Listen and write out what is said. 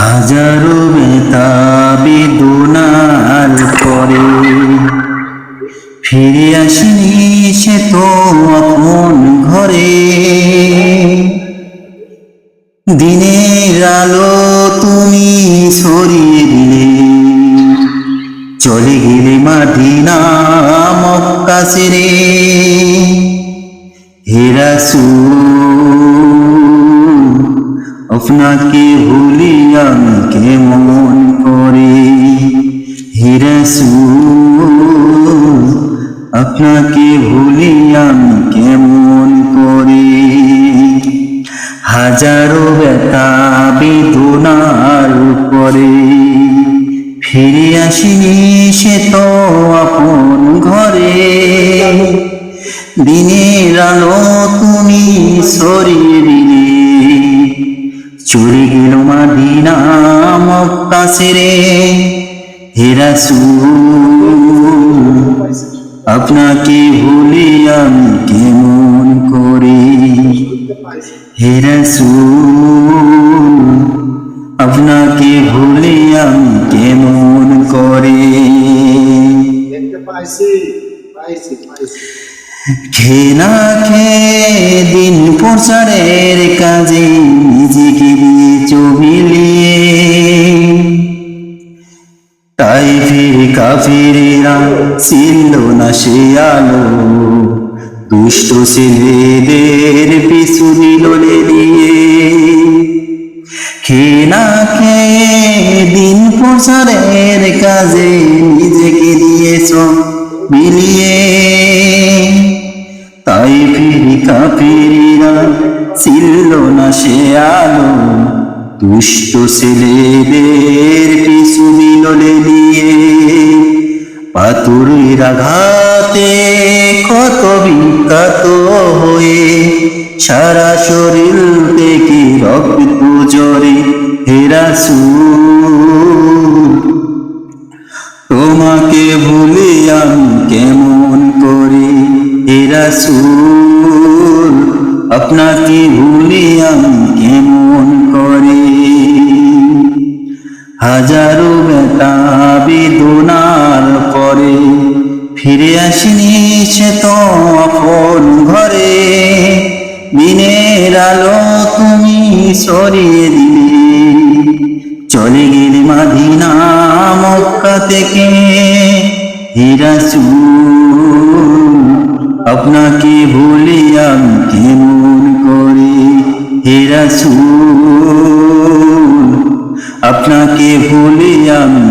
হাজারো ব্যথা বেদনার পরে ফিরে আসিনি সে তো আপন ঘরে। দিনের আলো তুমি ছড়িয়ে দিলে, চলে গেলে মদিনা মক্কা ছেড়ে। হে রাসূল আপনাকে ভুলি আমি কেমন করে। হে রাসূল আপনাকে ভুলি আমি কেমন করে। হাজারো ব্যথা বেদনার পরে ফিরে আসিনি সে তো আপন ঘরে। দিনের আলো তুমি ছড়িয়ে দিলে, চলে গেল মদিনা মক্কা ছেড়ে। হে রাসূল আপনাকে ভুলি আমি কেমন করে। হে রাসূল আপনাকে ভুলি আমি কেমন করে। খেনা খেয়ে দিন প্রচারের কাজে নিজেকে দিয়ে চবিলিয়ে, তাই ফির কাফিরেরা ছিল না সে আলো। দুষ্ট ছেলেদের পিছু দিল নিয়ে। খেনা খেয়ে দিন প্রচারের কাজে নিজেকে দিয়েছ বিলিয়ে, তাই ফিরি কাফিরেরা ছিল না সে আলো। দুষ্ট ছেলেদের পিছু দিল নিয়ে। পাথরের আঘাতে ক্ষত বিক্ষত হয়ে সারা শরীর থেকে রক্ত ঝরে। হে রাসূল তোমাকে ভুলি আমি কেমন করে। হে রাসূল আপনাকে ভুলি আমি কেমন করে। হাজারো ব্যথা বেদনার পরে ফিরে আসিনি সে তো আপন ঘরে। দিনের আলো তুমি ছড়িয়ে দিলে, চলে গেলে মদিনা মক্কা থেকে। হে রাসূল আপনাকে ভুলি আমি কেমন করে। হে রাসূল আপনাকে ভুলি আমি